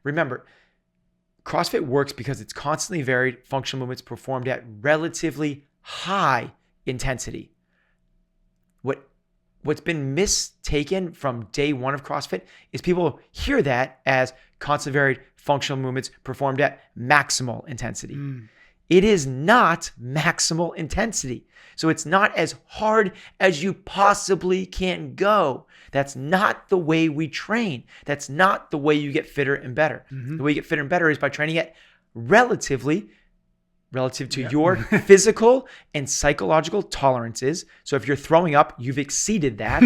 remember, CrossFit works because it's constantly varied functional movements performed at relatively high intensity. What's been mistaken from day one of CrossFit is people hear that as constant varied functional movements performed at maximal intensity. It is not maximal intensity. So it's not as hard as you possibly can go. That's not the way we train. That's not the way you get fitter and better. The way you get fitter and better is by training at relative to your physical and psychological tolerances. So if you're throwing up, you've exceeded that.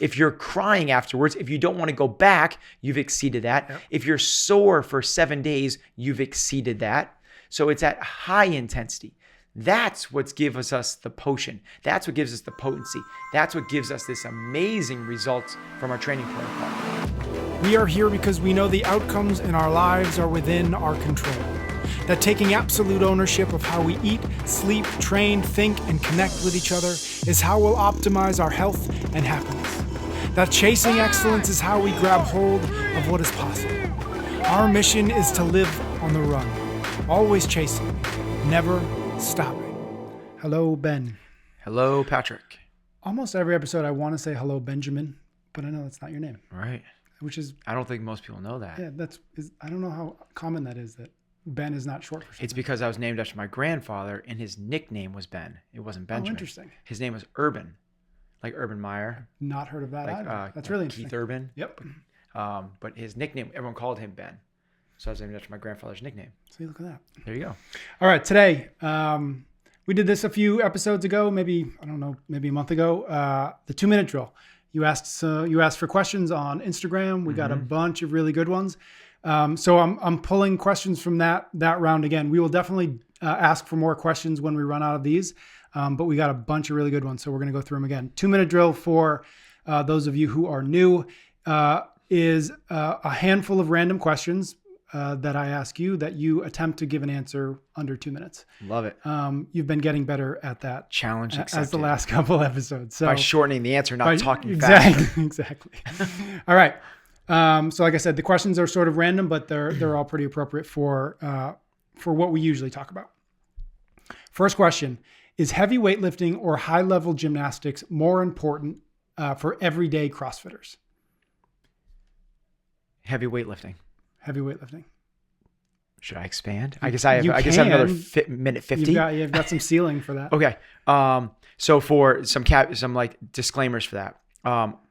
If you're crying afterwards, if you don't want to go back, you've exceeded that. If you're sore for 7 days, you've exceeded that. So it's at high intensity. That's what gives us the potion. That's what gives us the potency. That's what gives us this amazing results from our training protocol. We are here because we know the outcomes in our lives are within our control. That taking absolute ownership of how we eat, sleep, train, think, and connect with each other is how we'll optimize our health and happiness. That chasing excellence is how we grab hold of what is possible. Our mission is to live on the run, always chasing, never stopping. Hello, Ben. Hello, Patrick. Almost every episode I want to say hello, Benjamin, but I know that's not your name. Right. Which is... I don't think most people know that. Yeah, I don't know how common that is, that Ben is not short for something. It's because I was named after my grandfather, and his nickname was Ben. It wasn't Benjamin. Oh, interesting. His name was Urban, like Urban Meyer. Not heard of that either. That's really interesting. Keith Urban. Yep. But his nickname, everyone called him Ben. So I was named after my grandfather's nickname. See, look at that. There you go. All right, today, we did this a few episodes ago, maybe a month ago, the 2-minute drill. You asked for questions on Instagram. We got a bunch of really good ones. So I'm pulling questions from that round again. We will definitely ask for more questions when we run out of these, but we got a bunch of really good ones. So we're going to go through them again. 2-minute drill for those of you who are new is a handful of random questions that I ask you that you attempt to give an answer under 2 minutes. Love it. You've been getting better at that. Challenge accepted. As the last couple episodes. So by shortening the answer, not talking fast. Exactly. All right. So like I said, the questions are sort of random, but they're all pretty appropriate for what we usually talk about. First question: is heavy weightlifting or high level gymnastics more important for everyday CrossFitters? Heavy weightlifting. Heavy weightlifting. Should I expand? I guess I have another minute 50. You've got some ceiling for that. Okay. So for some like disclaimers for that.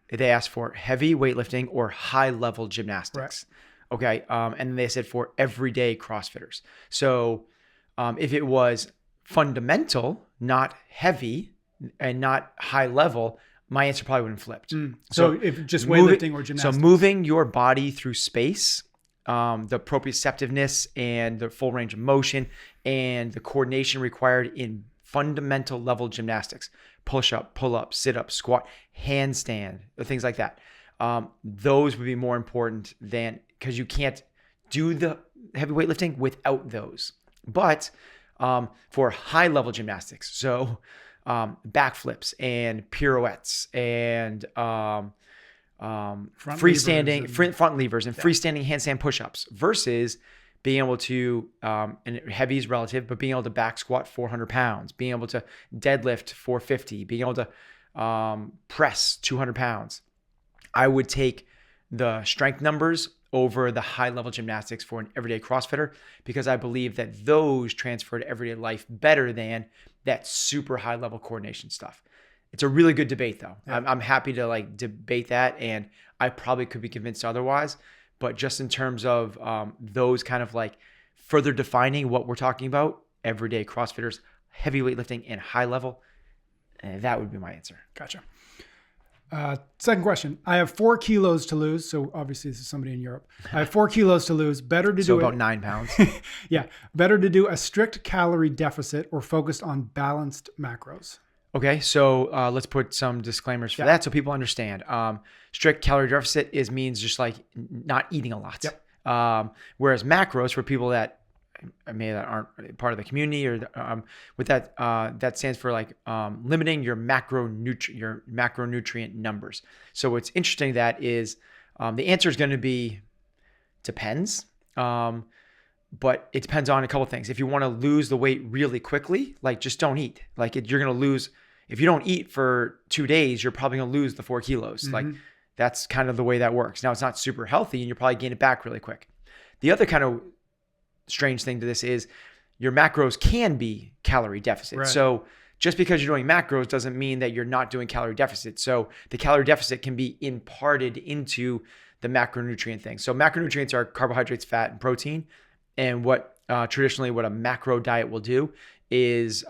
They asked for heavy weightlifting or high level gymnastics. Right. Okay. And they said for everyday CrossFitters. So if it was fundamental, not heavy and not high level, my answer probably wouldn't have flipped. So if just weightlifting or gymnastics. So moving your body through space, the proprioceptiveness and the full range of motion and the coordination required in fundamental level gymnastics, push up, pull up, sit up, squat, handstand, things like that. Those would be more important than, because you can't do the heavy weightlifting without those. But for high level gymnastics, so backflips and pirouettes and front levers and freestanding handstand push-ups versus being able to, and heavy is relative, but being able to back squat 400 pounds, being able to deadlift 450, being able to press 200 pounds. I would take the strength numbers over the high level gymnastics for an everyday CrossFitter, because I believe that those transfer to everyday life better than that super high level coordination stuff. It's a really good debate though. Yeah. I'm happy to like debate that, and I probably could be convinced otherwise, but just in terms of those kind of like further defining what we're talking about, everyday CrossFitters, heavy weightlifting and high level, that would be my answer. Gotcha. Second question. I have 4 kilos to lose. So obviously this is somebody in Europe. I have 4 kilos to lose. Better to do about 9 pounds. Yeah. Better to do a strict calorie deficit or focused on balanced macros. Okay. So let's put some disclaimers for that so people understand. Strict calorie deficit means just like not eating a lot. Yep. Whereas macros for people that aren't part of the community or with that, that stands for like limiting your macronutrient numbers. So what's interesting that is the answer is going to be depends. But it depends on a couple of things. If you want to lose the weight really quickly, like just don't eat. Like you're going to lose, if you don't eat for 2 days, you're probably going to lose the 4 kilos. Like that's kind of the way that works. Now it's not super healthy and you'll probably gain it back really quick. The other kind of strange thing to this is your macros can be calorie deficit. Right. So just because you're doing macros doesn't mean that you're not doing calorie deficit. So the calorie deficit can be imparted into the macronutrient thing. So macronutrients are carbohydrates, fat, and protein. And what traditionally what a macro diet will do is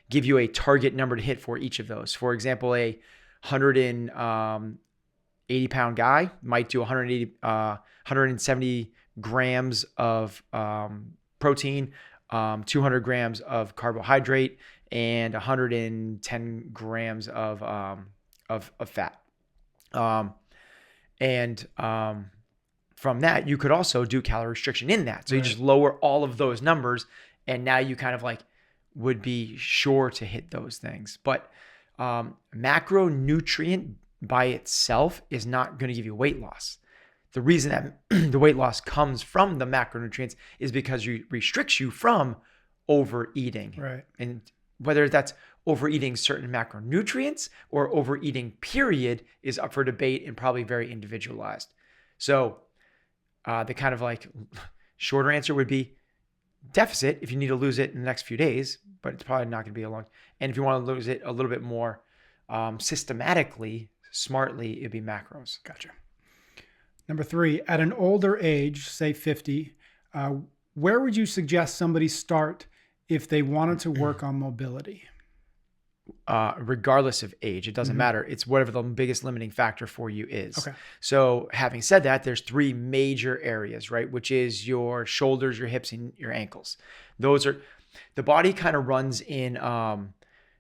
give you a target number to hit for each of those. For example, a 180 pound guy might do 170 grams of protein, 200 grams of carbohydrate, and 110 grams of fat. From that, you could also do calorie restriction in that. So you just lower all of those numbers, and now you kind of like would be sure to hit those things. But macronutrient by itself is not going to give you weight loss. The reason that the weight loss comes from the macronutrients is because it restricts you from overeating. Right. And whether that's overeating certain macronutrients or overeating period is up for debate and probably very individualized. So the kind of like shorter answer would be deficit if you need to lose it in the next few days, but it's probably not going to be a long. And if you want to lose it a little bit more systematically, smartly, it'd be macros. Gotcha. Number 3, at an older age, say 50, where would you suggest somebody start if they wanted to work on mobility? Regardless of age, it doesn't matter. It's whatever the biggest limiting factor for you is. Okay. So having said that, there's 3 major areas, right? Which is your shoulders, your hips, and your ankles. Those are, the body kind of runs in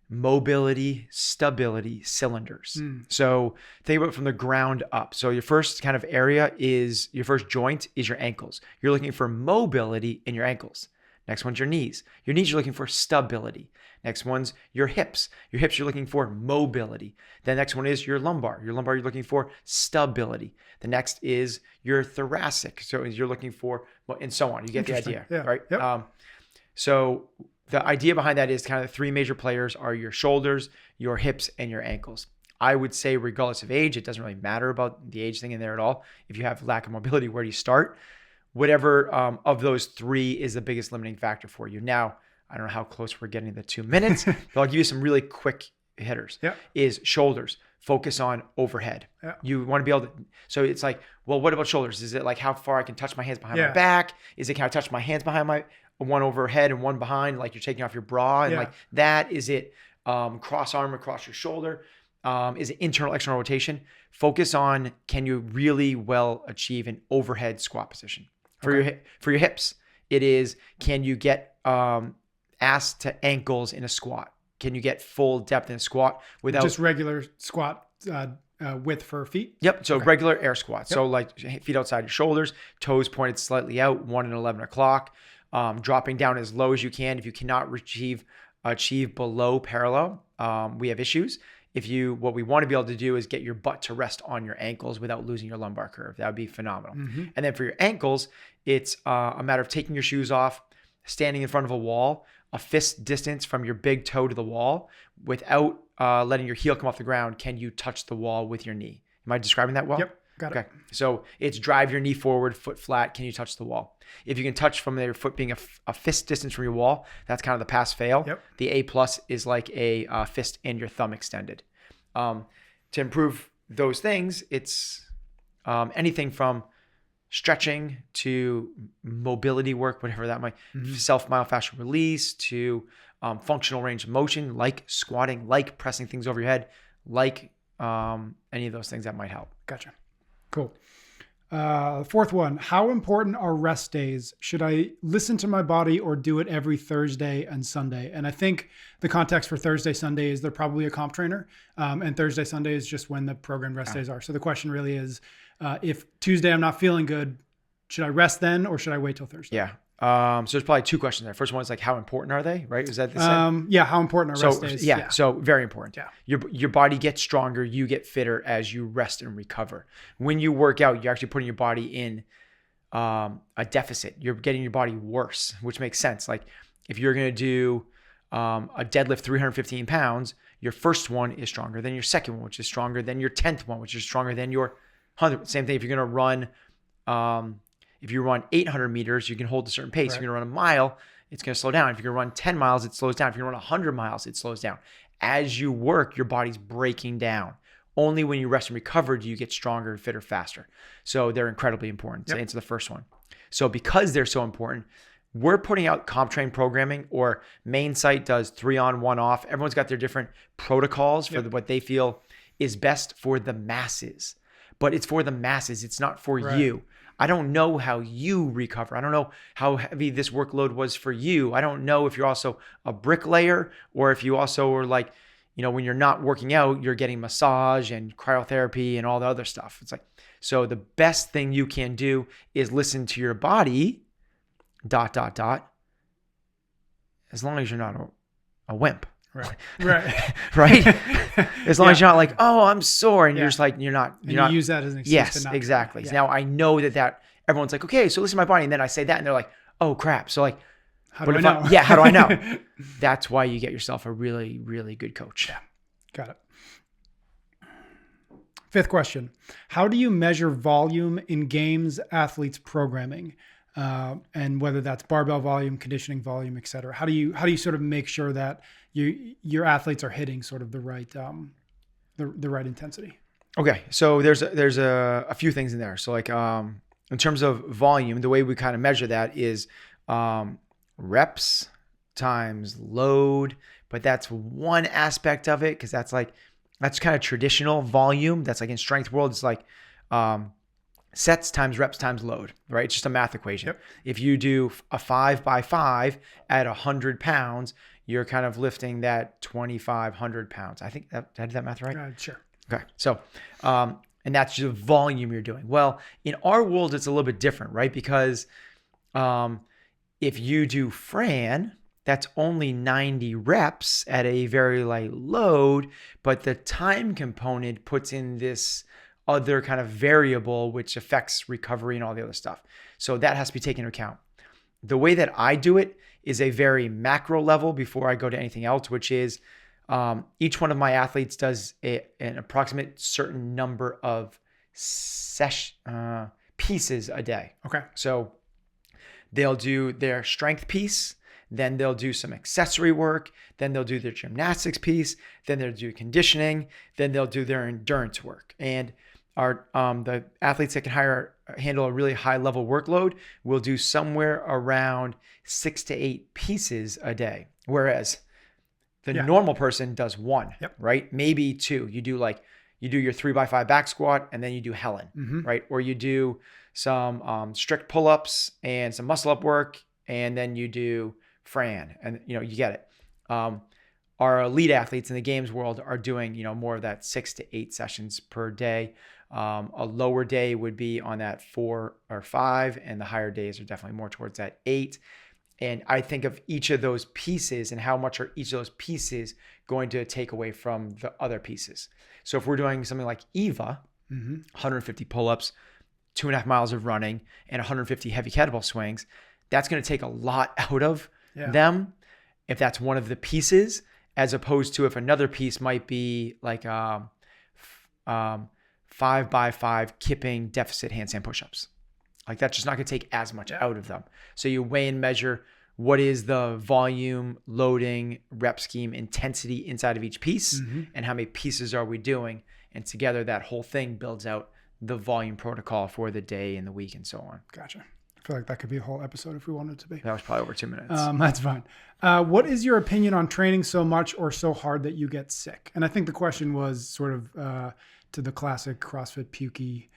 mobility, stability cylinders. So think about it from the ground up. So your first kind of area is, your first joint is your ankles. You're looking for mobility in your ankles. Next one's your knees. Your knees, you're looking for stability. Next one's your hips. Your hips, you're looking for mobility. The next one is your lumbar. Your lumbar, you're looking for stability. The next is your thoracic. So you're looking for, and so on. You get the idea, right? Yep. So the idea behind that is kind of the 3 major players are your shoulders, your hips, and your ankles. I would say regardless of age, it doesn't really matter about the age thing in there at all. If you have lack of mobility, where do you start? Whatever of those 3 is the biggest limiting factor for you. Now, I don't know how close we're getting to the 2 minutes, but I'll give you some really quick hitters. Is shoulders. Focus on overhead. You want to be able to, so it's like, well, what about shoulders? Is it like how far I can touch my hands behind my back? Is it, can I touch my hands behind my, one overhead and one behind, like you're taking off your bra and like that? Is it cross arm across your shoulder? Is it internal, external rotation? Focus on, can you really well achieve an overhead squat position? For your hips, it is, can you get ass to ankles in a squat? Can you get full depth in a squat without just regular squat width for feet? Yep. So regular air squats. So like feet outside your shoulders, toes pointed slightly out, 1 and 11 o'clock, dropping down as low as you can. If you cannot achieve below parallel, we have issues. What we want to be able to do is get your butt to rest on your ankles without losing your lumbar curve. That would be phenomenal. And then for your ankles, it's a matter of taking your shoes off, standing in front of a wall, a fist distance from your big toe to the wall without letting your heel come off the ground. Can you touch the wall with your knee? Am I describing that well? Yep. Got it. So it's drive your knee forward, foot flat. Can you touch the wall? If you can touch from your foot being a fist distance from your wall, that's kind of the pass fail. The A+ is like a fist and your thumb extended. To improve those things, it's anything from stretching to mobility work, whatever that might, self-myofascial release to functional range of motion, like squatting, like pressing things over your head, like any of those things that might help. Gotcha. Cool. 4th one, how important are rest days? Should I listen to my body or do it every Thursday and Sunday? And I think the context for Thursday, Sunday is they're probably a comp trainer. And Thursday, Sunday is just when the program rest days are. So the question really is, if Tuesday I'm not feeling good, should I rest then or should I wait till Thursday? Yeah. So there's probably 2 questions there. First one is like, how important are they? Right? Is that the same? Yeah. How important are rest days? Yeah. So very important. Yeah. Your body gets stronger. You get fitter as you rest and recover. When you work out, you're actually putting your body in a deficit. You're getting your body worse, which makes sense. Like if you're going to do a deadlift 315 pounds, your first one is stronger than your second one, which is stronger than your 10th one, which is stronger than your 100th. Same thing if you're going to run, if you run 800 meters, you can hold a certain pace. Right. If you're going to run a mile, it's going to slow down. If you're going to run 10 miles, it slows down. If you're going to run 100 miles, it slows down. As you work, your body's breaking down. Only when you rest and recover do you get stronger, fitter, faster. So they're incredibly important to answer the first one. So because they're so important, we're putting out comp train programming, or main site does 3 on, 1 off. Everyone's got their different protocols for what they feel is best for the masses. But it's for the masses. It's not for you. I don't know how you recover. I don't know how heavy this workload was for you. I don't know if you're also a bricklayer, or if you also are like, when you're not working out, you're getting massage and cryotherapy and all the other stuff. It's like, so the best thing you can do is listen to your body, ... as long as you're not a wimp. Right. Right. As long as you're not like, oh, I'm sore. And you're just like, you're not. You use that as an excuse. Yes, exactly. Now I know that everyone's like, okay, so listen to my body. And then I say that and they're like, oh crap. So like, how do I know? How do I know? That's why you get yourself a really, really good coach. Yeah. Got it. 5th question. How do you measure volume in games athletes programming? And whether that's barbell volume, conditioning volume, et cetera. How do you sort of make sure that your athletes are hitting sort of the right intensity? Okay. So there's a few things in there. So like, in terms of volume, the way we kind of measure that is, reps times load, but that's one aspect of it. Cause that's kind of traditional volume. That's like in strength world. It's like, sets times reps times load, right? It's just a math equation. Yep. If you do a 5x5 at 100 pounds, you're kind of lifting that 2,500 pounds. I think did I do that math right? Sure. Okay. So, and that's the volume you're doing. Well, in our world, it's a little bit different, right? Because if you do Fran, that's only 90 reps at a very light load, but the time component puts in this other kind of variable which affects recovery and all the other stuff. So that has to be taken into account. The way that I do it is a very macro level before I go to anything else, which is each one of my athletes does an approximate certain number of pieces a day. Okay. So they'll do their strength piece, then they'll do some accessory work, then they'll do their gymnastics piece, then they'll do conditioning, then they'll do their endurance work. And the athletes that can handle a really high level workload will do somewhere around 6 to 8 pieces a day. Whereas the normal person does 1, right? Maybe 2. You do your 3x5 back squat and then you do Helen, right? Or you do some strict pull-ups and some muscle up work, and then you do Fran, and you get it. Our elite athletes in the games world are doing, more of that 6 to 8 sessions per day. A lower day would be on that 4 or 5, and the higher days are definitely more towards that 8. And I think of each of those pieces and how much are each of those pieces going to take away from the other pieces. So if we're doing something like EVA, 150 pull-ups, 2.5 miles of running, and 150 heavy kettlebell swings, that's going to take a lot out of them if that's one of the pieces, as opposed to if another piece might be like 5x5 kipping deficit handstand push-ups. Like that's just not going to take as much out of them. So you weigh and measure what is the volume, loading, rep scheme, intensity inside of each piece, and how many pieces are we doing. And together that whole thing builds out the volume protocol for the day and the week and so on. Gotcha. I feel like that could be a whole episode if we wanted it to be. That was probably over 2 minutes. That's fine. What is your opinion on training so much or so hard that you get sick? And I think the question was sort of to the classic CrossFit pukey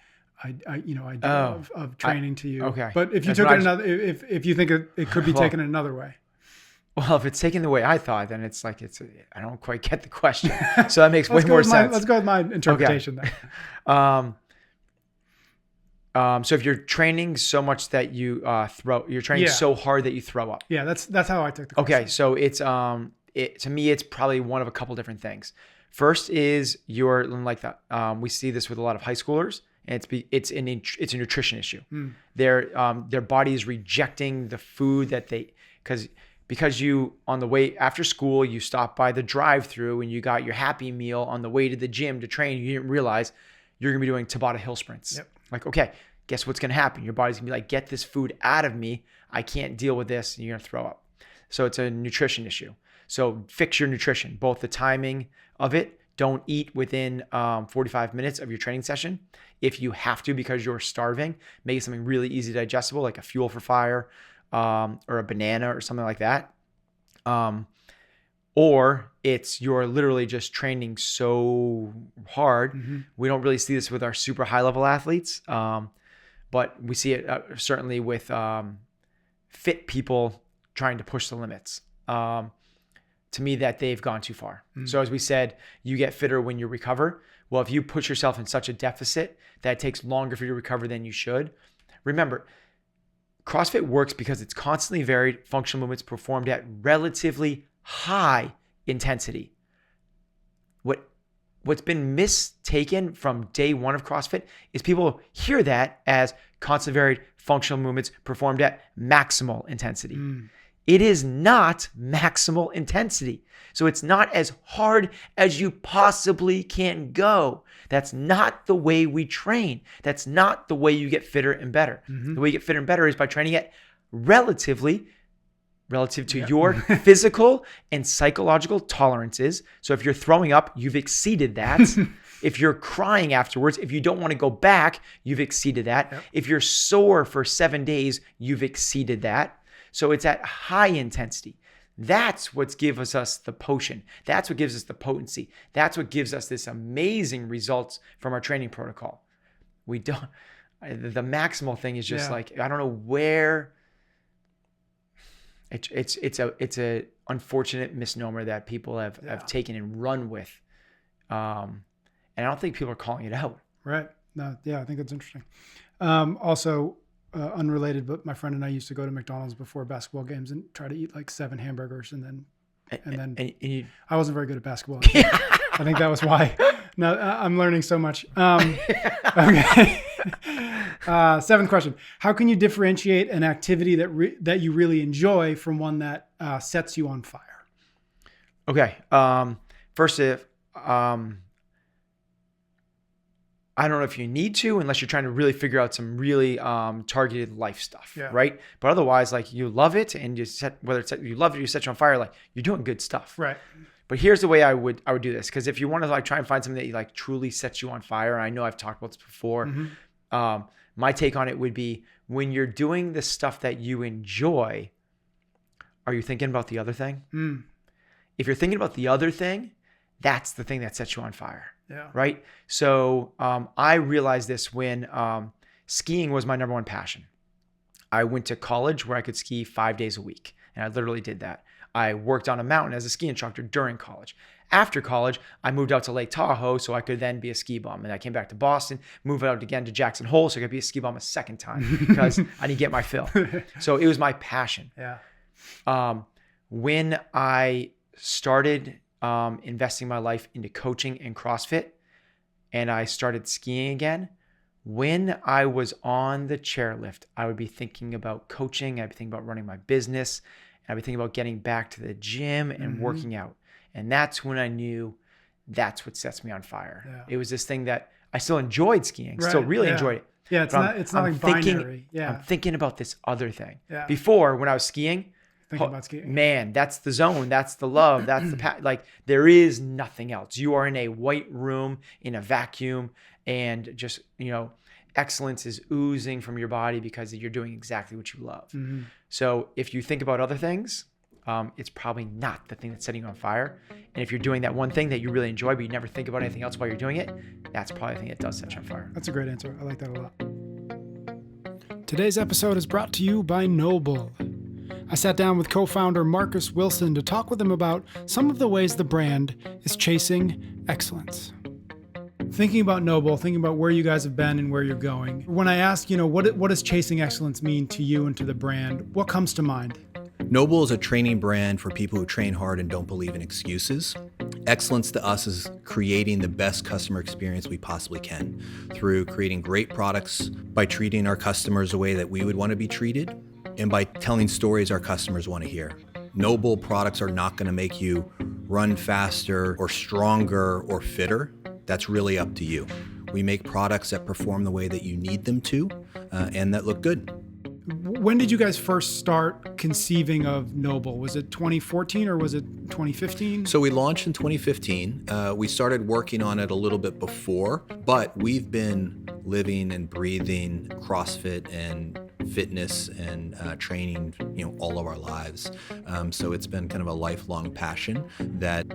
idea of training to you. Okay. But if you took it if you think it could be taken another way. Well, if it's taken the way I thought, then it's like I don't quite get the question. So that makes way more sense. Let's go with my interpretation there. So if you're training so much that you you're training so hard that you throw up. Yeah, that's how I took the question. Okay, so it's to me it's probably one of a couple different things. First is you're like that. We see this with a lot of high schoolers and it's a nutrition issue. Their body is rejecting the food that because you, on the way after school, you stopped by the drive-through and you got your Happy Meal on the way to the gym to train. You didn't realize you're gonna be doing Tabata hill sprints. Yep. Like, okay, guess what's gonna happen? Your body's gonna be like, get this food out of me. I can't deal with this, and you're gonna throw up. So it's a nutrition issue. So fix your nutrition, both the timing of it. Don't eat within 45 minutes of your training session. If you have to because you're starving, make it something really easy digestible, like a Fuel for Fire or a banana or something like that. Or you're literally just training so hard. We don't really see this with our super high level athletes, but we see it certainly with fit people trying to push the limits. To me, that they've gone too far. So as we said, you get fitter when you recover. Well, if you put yourself in such a deficit that it takes longer for you to recover than you should, remember, CrossFit works because it's constantly varied functional movements performed at relatively high intensity. What's been mistaken from day one of CrossFit is people hear that as constant varied functional movements performed at maximal intensity. It is not maximal intensity. So it's not as hard as you possibly can go. That's not the way we train. That's not the way you get fitter and better. The way you get fitter and better is by training at relative to your physical and psychological tolerances. So if you're throwing up, you've exceeded that. If you're crying afterwards, if you don't want to go back, you've exceeded that. If you're sore for 7 days, you've exceeded that. So it's at high intensity. That's what gives us the potion. That's what gives us the potency. That's what gives us this amazing results from our training protocol. The maximal thing is just like, I don't know where. It's a unfortunate misnomer that people have taken and run with. And I don't think people are calling it out. Right. No, yeah, I think that's interesting. Also, unrelated, but my friend and I used to go to McDonald's before basketball games and try to eat like 7 hamburgers, and then I wasn't very good at basketball. I think that was why. No, I'm learning so much. Okay. 7th question: how can you differentiate an activity that you really enjoy from one that sets you on fire? Okay. First, I don't know if you need to, unless you're trying to really figure out some really targeted life stuff, right? But otherwise, like, you love it, and you set you love it, you set you on fire, like, you're doing good stuff, right? But here's the way I would do this, because if you want to like try and find something that like truly sets you on fire, I know I've talked about this before. My take on it would be, when you're doing the stuff that you enjoy, are you thinking about the other thing? If you're thinking about the other thing, that's the thing that sets you on fire. Yeah. Right. So I realized this when skiing was my number one passion. I went to college where I could ski 5 days a week, and I literally did that. I worked on a mountain as a ski instructor during college. After college, I moved out to Lake Tahoe so I could then be a ski bum. And I came back to Boston, moved out again to Jackson Hole so I could be a ski bum a second time because I didn't get my fill. So it was my passion. Yeah. When I started investing my life into coaching and CrossFit, and I started skiing again, when I was on the chairlift, I would be thinking about coaching. I'd be thinking about running my business. And I'd be thinking about getting back to the gym and working out. And that's when I knew that's what sets me on fire. Yeah. It was this thing that I still enjoyed skiing, still really enjoyed it. Yeah, it's not like binary. Yeah. I'm thinking about this other thing. Yeah. Before, when I was skiing, thinking about skiing. Man, that's the zone. That's the love. That's the like, there is nothing else. You are in a white room, in a vacuum, and just, excellence is oozing from your body because you're doing exactly what you love. So if you think about other things, it's probably not the thing that's setting you on fire. And if you're doing that one thing that you really enjoy, but you never think about anything else while you're doing it, that's probably the thing that does set you on fire. That's a great answer. I like that a lot. Today's episode is brought to you by Noble. I sat down with co-founder Marcus Wilson to talk with him about some of the ways the brand is chasing excellence. Thinking about Noble, thinking about where you guys have been and where you're going. When I ask, what does chasing excellence mean to you and to the brand, what comes to mind? Noble is a training brand for people who train hard and don't believe in excuses. Excellence to us is creating the best customer experience we possibly can through creating great products, by treating our customers the way that we would want to be treated, and by telling stories our customers want to hear. Noble products are not going to make you run faster or stronger or fitter. That's really up to you. We make products that perform the way that you need them to, and that look good. When did you guys first start conceiving of Noble? Was it 2014 or was it 2015? So we launched in 2015. We started working on it a little bit before, but we've been living and breathing CrossFit and fitness and training, all of our lives. So it's been kind of a lifelong passion that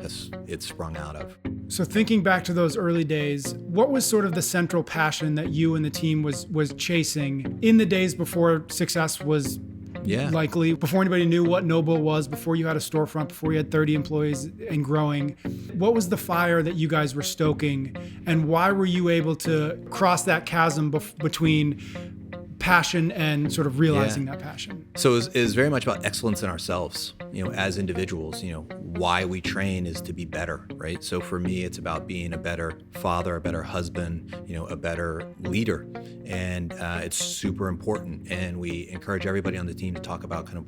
it's sprung out of. So thinking back to those early days, what was sort of the central passion that you and the team was chasing in the days before success was likely, before anybody knew what Noble was, before you had a storefront, before you had 30 employees and growing? What was the fire that you guys were stoking, and why were you able to cross that chasm between passion and sort of realizing that passion? So it is very much about excellence in ourselves, as individuals. Why we train is to be better, right? So for me, it's about being a better father, a better husband, a better leader. And it's super important. And we encourage everybody on the team to talk about kind of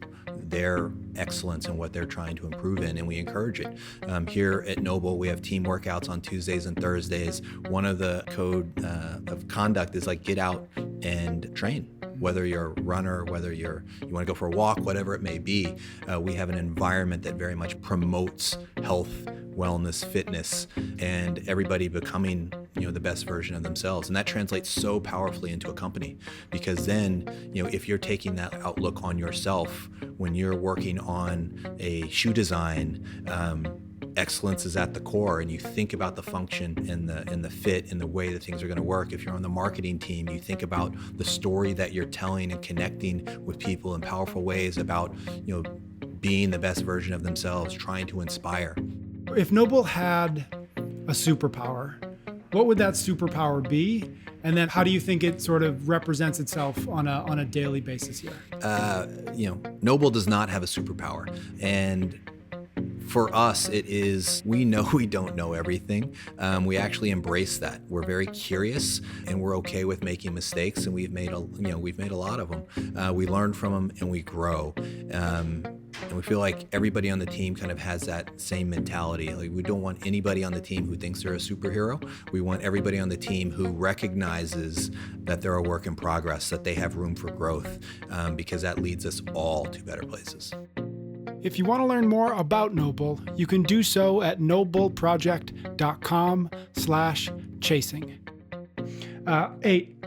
their excellence and what they're trying to improve in, and we encourage it. Here at Noble, we have team workouts on Tuesdays and Thursdays. One of the code of conduct is get out and train. Whether you're a runner, whether you want to go for a walk, whatever it may be, we have an environment that very much promotes health, wellness, fitness, and everybody becoming the best version of themselves. And that translates so powerfully into a company, because then if you're taking that outlook on yourself when you're working on a shoe design, excellence is at the core, and you think about the function and the fit and the way that things are going to work. If you're on the marketing team, you think about the story that you're telling and connecting with people in powerful ways about being the best version of themselves, trying to inspire. If Noble had a superpower, what would that superpower be? And then how do you think it sort of represents itself on a daily basis here? Noble does not have a superpower. And for us, it is, we know we don't know everything. We actually embrace that. We're very curious, and we're okay with making mistakes, and we've made a lot of them. We learn from them and we grow. And we feel like everybody on the team kind of has that same mentality. We don't want anybody on the team who thinks they're a superhero. We want everybody on the team who recognizes that they're a work in progress, that they have room for growth, because that leads us all to better places. If you want to learn more about Noble, you can do so at nobleproject.com/chasing. 8.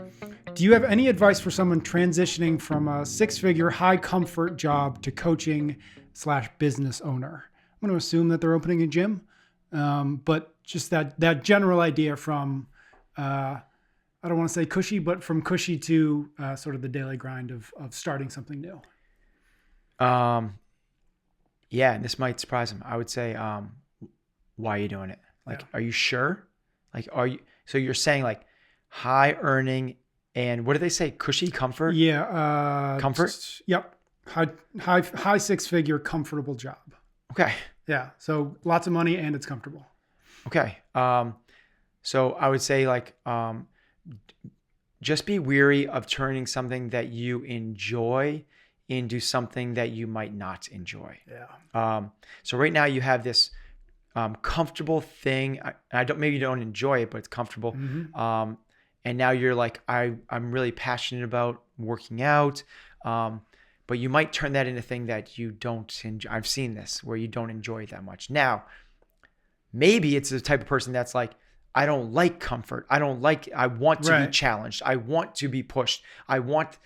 Do you have any advice for someone transitioning from a 6-figure high comfort job to coaching/business owner? I'm going to assume that they're opening a gym, but just that general idea from, I don't want to say cushy, but from cushy to sort of the daily grind of starting something new. Yeah, and this might surprise them. I would say, why are you doing it? Are you sure? So you're saying high earning and what do they say? Cushy comfort? Yeah. Comfort? Yep. High 6-figure comfortable job. Okay. Yeah. So lots of money and it's comfortable. Okay. So I would say just be weary of turning something that you enjoy into something that you might not enjoy. Yeah. So right now you have this comfortable thing. Maybe you don't enjoy it, but it's comfortable. Mm-hmm. And now you're I'm really passionate about working out. But you might turn that into a thing that you don't enjoy. I've seen this where you don't enjoy it that much. Now, maybe it's the type of person that's I don't like comfort. I want to be challenged. I want to be pushed. I want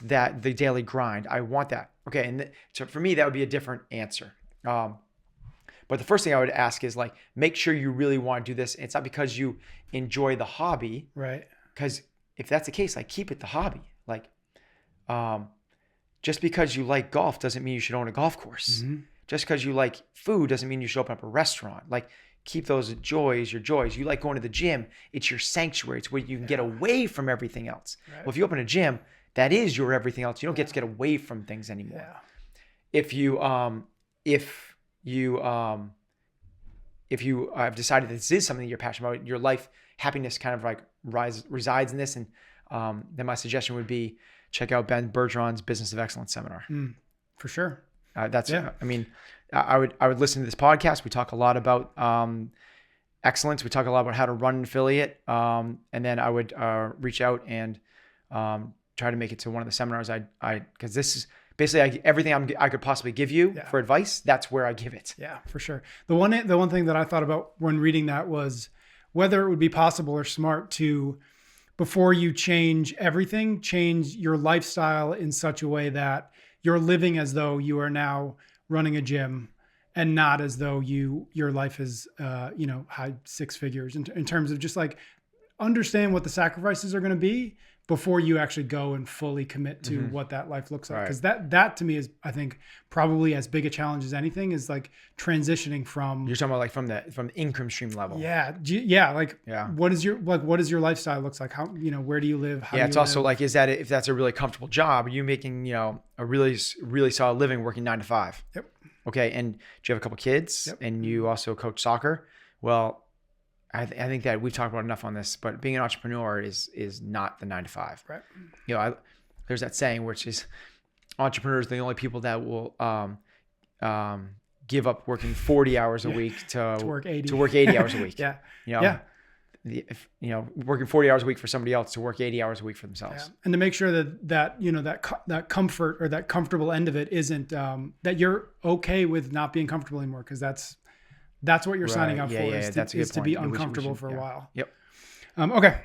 that, the daily grind. I want that. Okay. And so for me, that would be a different answer. But the first thing I would ask is make sure you really want to do this. It's not because you enjoy the hobby. Right. Because if that's the case, keep it the hobby. Just because you like golf doesn't mean you should own a golf course. Mm-hmm. Just because you like food doesn't mean you should open up a restaurant. Keep those joys your joys. You like going to the gym. It's your sanctuary. It's where you can get away from everything else. Right. Well, if you open a gym, that is your everything else. You don't get to get away from things anymore. Yeah. If if you have decided that this is something that you're passionate about, your life happiness kind of like resides in this. And then my suggestion would be check out Ben Bergeron's Business of Excellence seminar. For sure. I mean, I would listen to this podcast. We talk a lot about excellence. We talk a lot about how to run an affiliate. And then I would reach out and try to make it to one of the seminars. Because this is basically everything I could possibly give you for advice. That's where I give it. Yeah, for sure. The one thing that I thought about when reading that was whether it would be possible or smart to, before you change everything, change your lifestyle in such a way that you're living as though you are now running a gym and not as though your life is, high six figures in terms of just like understand what the sacrifices are going to be before you actually go and fully commit to what that life looks like. Because that to me is, I think, probably as big a challenge as anything is like transitioning from. You're talking about like from the income stream level. What is your lifestyle looks like? How, where do you live? How do it's you also live? like, if that's a really comfortable job, are you making, a really, really solid living working 9 to 5? Yep. Okay. And do you have a couple kids and you also coach soccer? Well, I think that we've talked about enough on this, but being an entrepreneur is not the 9 to 5. Right. There's that saying, which is entrepreneurs are the only people that will give up working 40 hours a week to work 80 hours a week. Working 40 hours a week for somebody else to work 80 hours a week for themselves. Yeah. And to make sure that comfort or that comfortable end of it isn't that you're okay with not being comfortable anymore, because that's what you're signing up for, is to be uncomfortable for a while. Yep. Okay.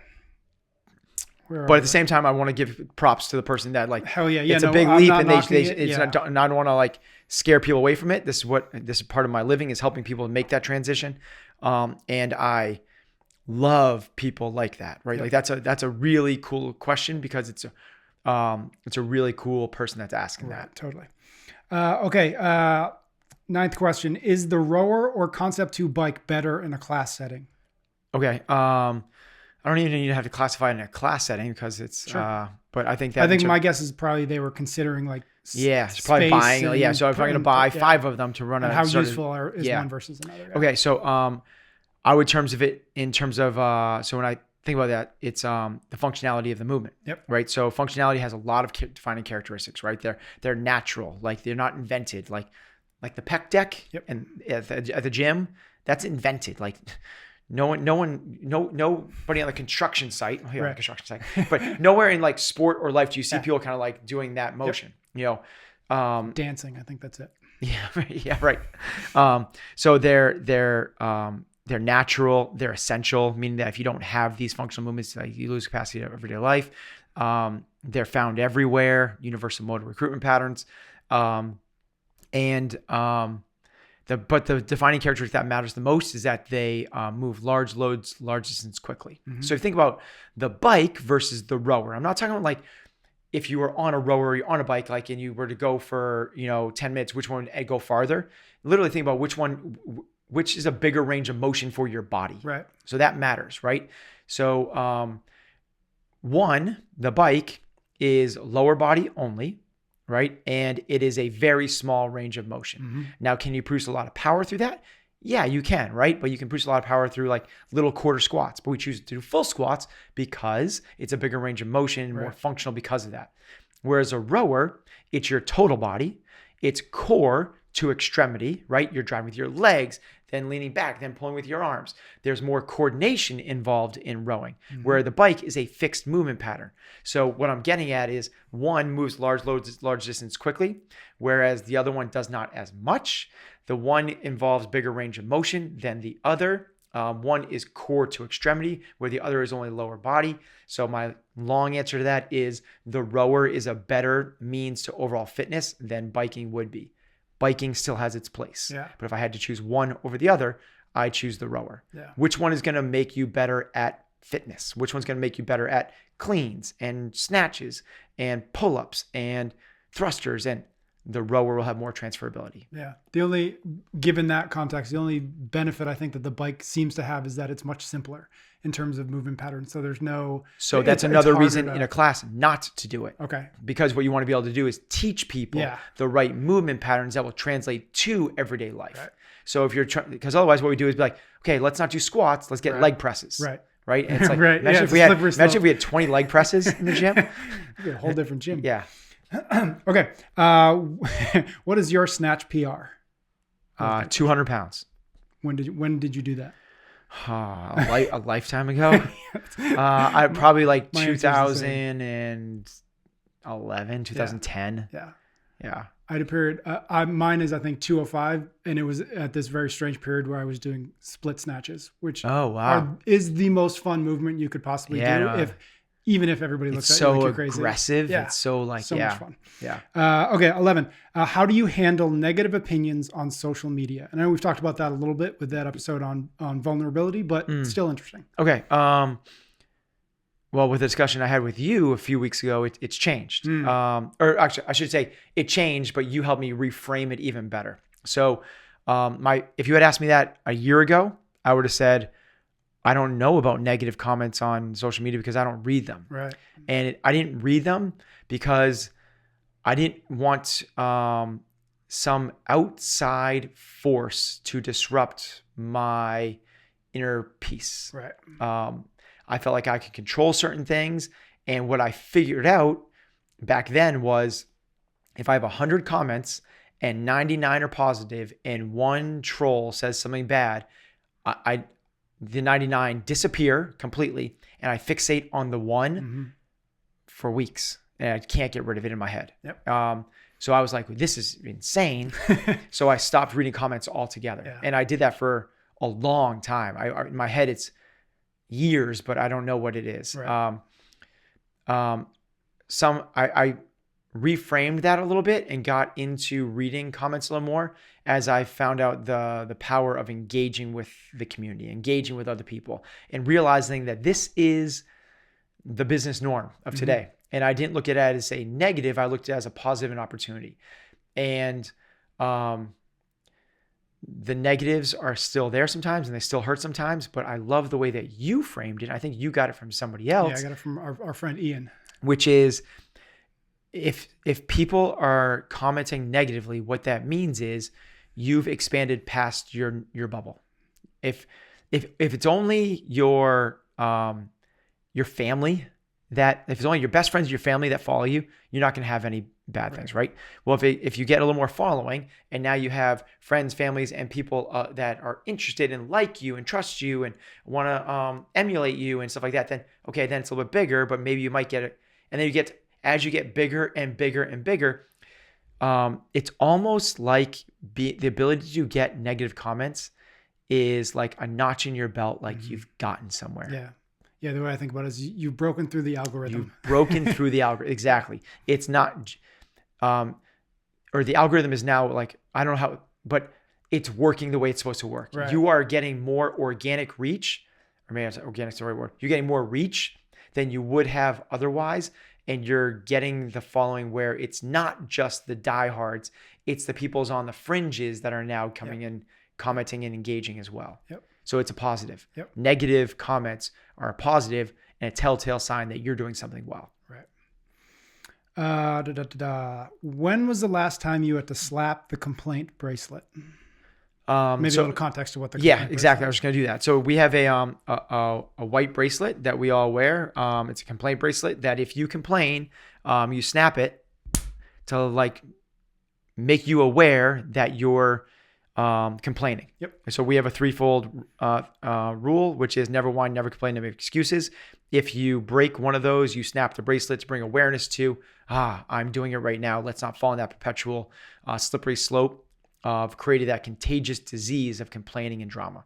But at the same time, I want to give props to the person that like, hell yeah. It's a big leap, and I don't want to like scare people away from it. This is part of my living, is helping people make that transition. And I love people like that, right? Like that's a really cool question, because it's a really cool person that's asking that. Totally. Okay. Ninth question, is the rower or Concept 2 bike better in a class setting? Okay. I don't even need to have to classify it in a class setting, because it's, but I think my guess is probably they were considering like, it's probably buying. So if I'm going to buy 5 of them to run how useful is one versus another. Okay. So, I would in terms of, so when I think about that, it's the functionality of the movement. Yep. Right. So functionality has a lot of defining characteristics, right? They're natural, like they're not invented, like the pec deck and at the gym, that's invented. Like nobody on the construction site, but nowhere in like sport or life do you see people kind of like doing that motion, dancing. I think that's it. Yeah. Right. So they're natural, they're essential, meaning that if you don't have these functional movements, like you lose capacity of everyday life. They're found everywhere, universal motor recruitment patterns. But the defining characteristic that matters the most is that they move large loads, large distance quickly. Mm-hmm. So if you think about the bike versus the rower, I'm not talking about like if you were on a rower or you're on a bike, like, and you were to go for 10 minutes, which one would go farther? Literally think about which is a bigger range of motion for your body. Right. So that matters, right? So the bike is lower body only. Right. And it is a very small range of motion. Mm-hmm. Now, can you produce a lot of power through that? Yeah, you can, right? But you can produce a lot of power through like little quarter squats, but we choose to do full squats because it's a bigger range of motion, more functional because of that. Whereas a rower, it's your total body, it's core to extremity, right? You're driving with your legs, then leaning back, then pulling with your arms. There's more coordination involved in rowing, where the bike is a fixed movement pattern. So what I'm getting at is one moves large loads, large distance quickly, whereas the other one does not as much. The one involves bigger range of motion than the other. One is core to extremity, where the other is only lower body. So my long answer to that is the rower is a better means to overall fitness than biking would be. Biking still has its place. Yeah. But if I had to choose one over the other, I choose the rower. Yeah. Which one is going to make you better at fitness? Which one's going to make you better at cleans and snatches and pull-ups and thrusters? And the rower will have more transferability. Yeah. Given that context, the only benefit I think that the bike seems to have is that it's much simpler in terms of movement patterns. So there's So that's another reason to, in a class not to do it. Okay. Because what you want to be able to do is teach people the right movement patterns that will translate to everyday life. Right. So if you're trying, because otherwise what we do is be like, okay, let's not do squats. Let's get leg presses. Right. Right. And it's like, right. imagine, if we had 20 leg presses in the gym. It'd be a whole different gym. Yeah. Okay. What is your snatch PR? 200 pounds. When did you do that? A lifetime ago. I probably like My 2011, 2010. Yeah. Yeah. I had a period. Mine is I think 205, and it was at this very strange period where I was doing split snatches, which is the most fun movement you could possibly do. Even if everybody looks at you like you're crazy. It's so aggressive. Yeah. It's so much fun. Yeah. Okay. 11. How do you handle negative opinions on social media? I know we've talked about that a little bit with that episode on vulnerability, but still interesting. Okay. Well, with the discussion I had with you a few weeks ago, it's changed. Or actually, I should say it changed, but you helped me reframe it even better. So if you had asked me that a year ago, I would have said, I don't know about negative comments on social media because I don't read them. Right. And I didn't read them because I didn't want some outside force to disrupt my inner peace. Right. I felt like I could control certain things. And what I figured out back then was if I have 100 comments and 99 are positive and one troll says something bad, the 99 disappear completely, and I fixate on the one for weeks, and I can't get rid of it in my head. Yep. So I was like, this is insane. So I stopped reading comments altogether. Yeah. And I did that for a long time. In my head, it's years, but I don't know what it is. Right. I reframed that a little bit and got into reading comments a little more as I found out the power of engaging with the community, engaging with other people, and realizing that this is the business norm of today. And I didn't look at it as a negative. I looked at it as a positive and opportunity. And the negatives are still there sometimes and they still hurt sometimes, but I love the way that you framed it. I think you got it from somebody else. Yeah, I got it from our friend Ian. Which is, if people are commenting negatively, what that means is you've expanded past your bubble. If it's only your family if it's only your best friends, your family that follow you, you're not going to have any bad things, right? Well, if you get a little more following and now you have friends, families, and people that are interested and like you and trust you and want to emulate you and stuff like that, then it's a little bit bigger, but maybe you might get it. And then as you get bigger and bigger and bigger, it's almost like the ability to get negative comments is like a notch in your belt, like you've gotten somewhere. Yeah. Yeah. The way I think about it is you've broken through the algorithm. You've broken through the algorithm. Exactly. It's not, or the algorithm is now like, I don't know how, but it's working the way it's supposed to work. Right. You are getting more organic reach, or maybe organic's the right word. You're getting more reach than you would have otherwise. And you're getting the following where it's not just the diehards, it's the people's on the fringes that are now coming in, commenting and engaging as well. Yep. So it's a positive. Yep. Negative comments are a positive and a telltale sign that you're doing something well. Right. When was the last time you had to slap the complaint bracelet? Maybe a little context to what the exactly. I was just gonna do that. So we have a white bracelet that we all wear. It's a complaint bracelet that if you complain, you snap it to like make you aware that you're complaining. Yep. So we have a threefold rule, which is never whine, never complain, never make excuses. If you break one of those, you snap the bracelet to bring awareness to, I'm doing it right now. Let's not fall in that perpetual slippery slope of creating that contagious disease of complaining and drama.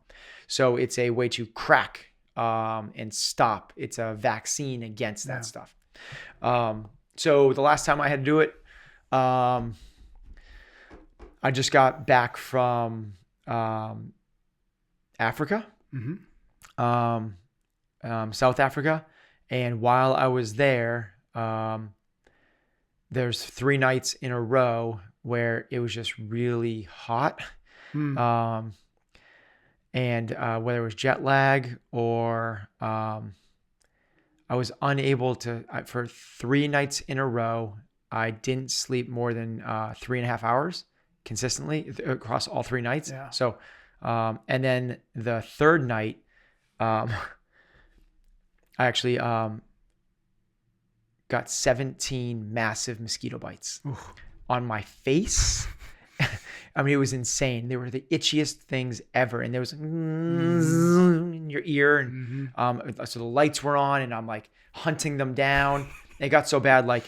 So it's a way to crack and stop. It's a vaccine against that stuff. So the last time I had to do it, I just got back from Africa, South Africa. And while I was there, there's 3 nights in a row where it was just really hot. And whether it was jet lag or I was unable to, for 3 nights in a row, I didn't sleep more than 3.5 hours consistently across all 3 nights. Yeah. So, and then the third night, I actually got 17 massive mosquito bites on my face. I mean, it was insane. They were the itchiest things ever. And there was in your ear. And so the lights were on and I'm like hunting them down. It got so bad, like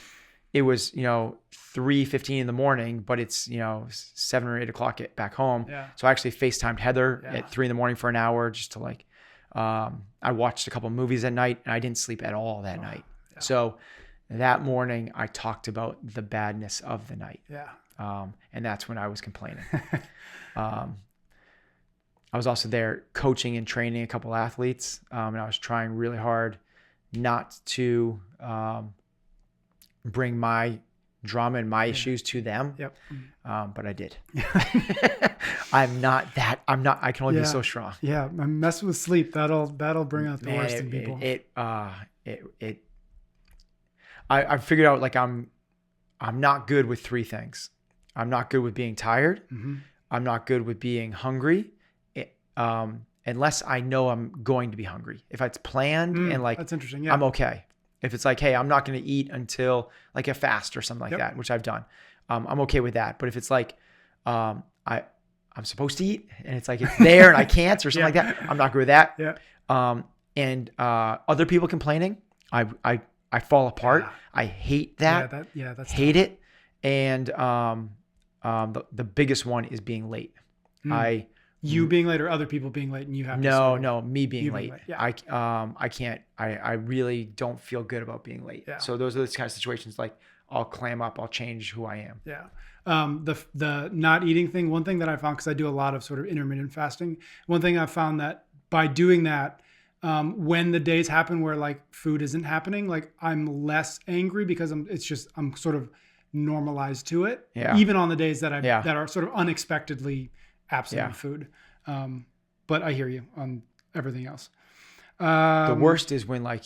it was, 3:15 in the morning, but it's, 7 or 8 o'clock back home. Yeah. So I actually FaceTimed Heather at 3 in the morning for an hour just to like, I watched a couple of movies at night and I didn't sleep at all that night. Yeah. So that morning I talked about the badness of the night. Yeah. And that's when I was complaining. I was also there coaching and training a couple athletes. And I was trying really hard not to bring my drama and my issues to them. Yep. But I did. I can only be so strong. Yeah. Mess with sleep. That'll bring out the worst in people. I figured out like I'm not good with 3 things. I'm not good with being tired. I'm not good with being hungry. Unless I know I'm going to be hungry. If it's planned and like, that's interesting. Yeah. I'm okay. If it's like, hey, I'm not going to eat until like a fast or something like that, which I've done. I'm okay with that. But if it's like, I'm supposed to eat and it's like, it's there and I can't or something like that, I'm not good with that. Yeah. And other people complaining, I fall apart. Yeah. I hate that. That's hate it. And the biggest one is being late. You being late or other people being late and you have to no, me being late. Yeah. I can't, I really don't feel good about being late. Yeah. So those are the kind of situations like I'll clam up, I'll change who I am. Yeah. The not eating thing, one thing that I found, because I do a lot of sort of intermittent fasting, one thing I found that by doing that, when the days happen where like food isn't happening, like I'm less angry because I'm sort of normalized to it. Yeah. Even on the days that that are sort of unexpectedly absent of food. But I hear you on everything else. The worst is when like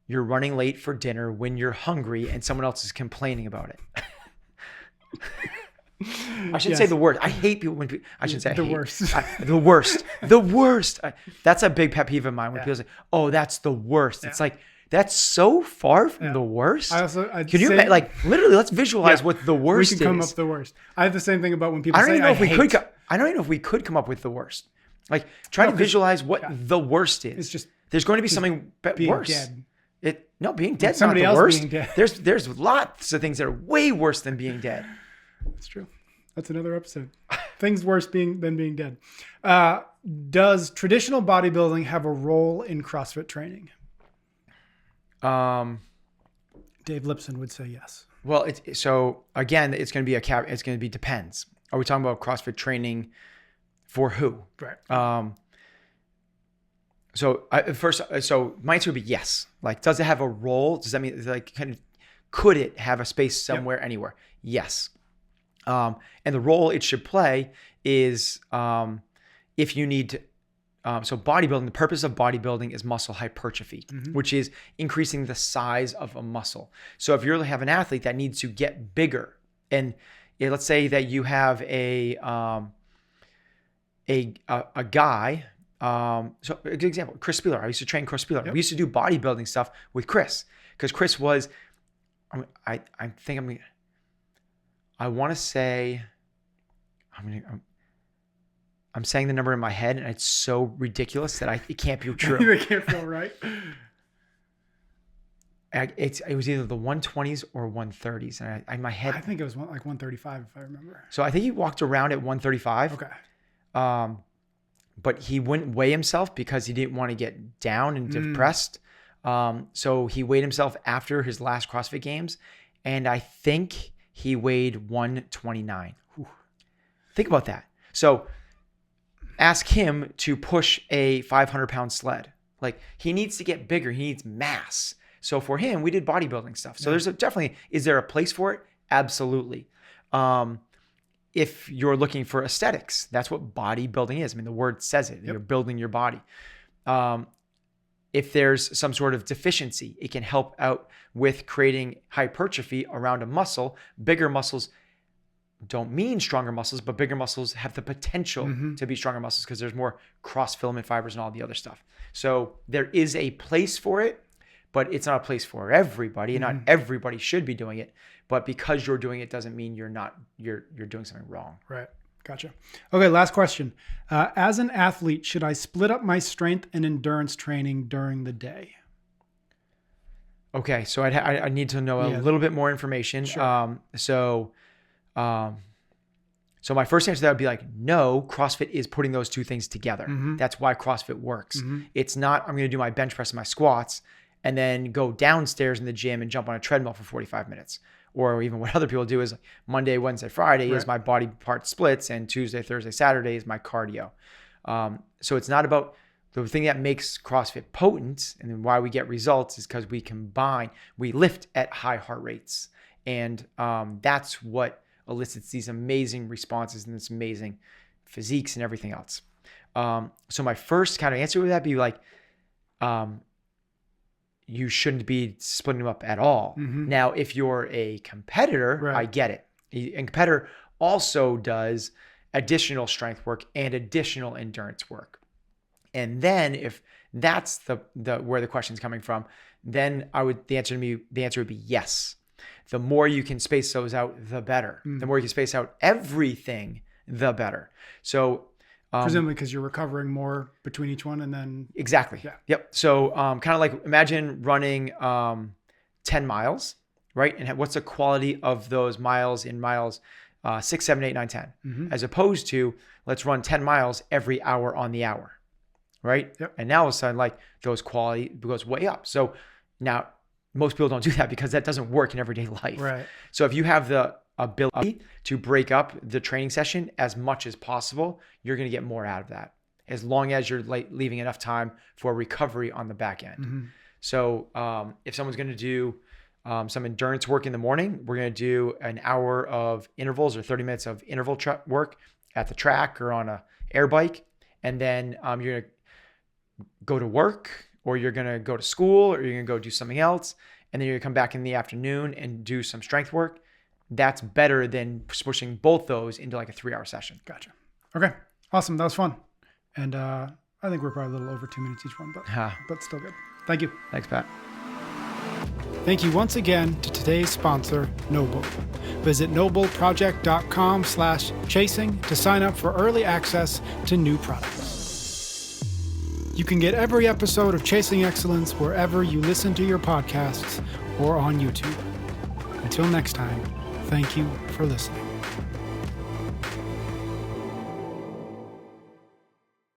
you're running late for dinner when you're hungry and someone else is complaining about it. I shouldn't say the worst. I hate people when I should say the worst. The worst. The worst. That's a big pet peeve of mine when people say, "Oh, that's the worst." It's like that's so far from the worst. Can you imagine, like literally? Let's visualize what the worst is. We can come up with the worst. I have the same thing about when people say, I don't even know if we could come up with the worst. Like try to visualize what the worst is. It's just there's going to be something worse. Dead. Being dead's somebody not the else worst. being dead. There's lots of things that are way worse than being dead. That's true. That's another episode. Things worse than being dead. Does traditional bodybuilding have a role in CrossFit training? Dave Lipson would say yes. Well, so again, it's going to be it's going to be depends. Are we talking about CrossFit training for who? Right. So my answer would be yes. Like, does it have a role? Does that mean like could it have a space somewhere, anywhere? Yes. And the role it should play is if you need to. So bodybuilding, the purpose of bodybuilding is muscle hypertrophy, which is increasing the size of a muscle. So if you really have an athlete that needs to get bigger, and let's say that you have a guy. So a good example, Chris Spieler. I used to train Chris Spieler. We used to do bodybuilding stuff with Chris because Chris was. I want to say. I'm saying the number in my head, and it's so ridiculous that it can't be true. It can't feel right. It was either the 120s or 130s, and in my head, I think it was like 135 if I remember. So I think he walked around at 135. Okay. But he wouldn't weigh himself because he didn't want to get down and depressed. So he weighed himself after his last CrossFit Games, and I think he weighed 129. Whew. Think about that. So ask him to push a 500-pound sled. Like, he needs to get bigger. He needs mass. So for him, we did bodybuilding stuff. So there's definitely, is there a place for it? Absolutely. If you're looking for aesthetics, that's what bodybuilding is. I mean, the word says it. You're building your body. If there's some sort of deficiency, it can help out with creating hypertrophy around a muscle. Bigger muscles don't mean stronger muscles, but bigger muscles have the potential to be stronger muscles because there's more cross-filament fibers and all the other stuff. So there is a place for it, but it's not a place for everybody, and not everybody should be doing it. But because you're doing it doesn't mean you're doing something wrong. Right. Gotcha. Okay. Last question. As an athlete, should I split up my strength and endurance training during the day? Okay. So I need to know a little bit more information. Sure. So my first answer to that would be like, no, CrossFit is putting those two things together. That's why CrossFit works. It's not, I'm going to do my bench press and my squats and then go downstairs in the gym and jump on a treadmill for 45 minutes. Or even what other people do is Monday, Wednesday, Friday is my body part splits, and Tuesday, Thursday, Saturday is my cardio. So it's not about the thing that makes CrossFit potent and then why we get results is because we lift at high heart rates. And that's what elicits these amazing responses and this amazing physiques and everything else. So my first kind of answer would that be like, you shouldn't be splitting them up at all. Now, if you're a competitor, I get it. A competitor also does additional strength work and additional endurance work. And then if that's the where the question's coming from, then the answer would be yes. The more you can space those out, the better. The more you can space out everything, the better. So presumably because you're recovering more between each one and then. Exactly. Yeah. Yep. So kind of like imagine running 10 miles, right? And what's the quality of those miles in miles 6, 7, 8, 9, 10, as opposed to let's run 10 miles every hour on the hour, right? Yep. And now all of a sudden, like those quality goes way up. So now most people don't do that because that doesn't work in everyday life. Right. So if you have the ability to break up the training session as much as possible, you're going to get more out of that as long as you're leaving enough time for recovery on the back end. So if someone's going to do some endurance work in the morning, we're going to do an hour of intervals or 30 minutes of interval work at the track or on a air bike. And then you're going to go to work, or you're going to go to school, or you're going to go do something else. And then you're going to come back in the afternoon and do some strength work. That's better than pushing both those into like a 3-hour session. Gotcha. Okay. Awesome. That was fun. And I think we're probably a little over 2 minutes each one, but still good. Thank you. Thanks, Pat. Thank you once again to today's sponsor, Noble. Visit nobleproject.com/chasing to sign up for early access to new products. You can get every episode of Chasing Excellence wherever you listen to your podcasts or on YouTube. Until next time, thank you for listening.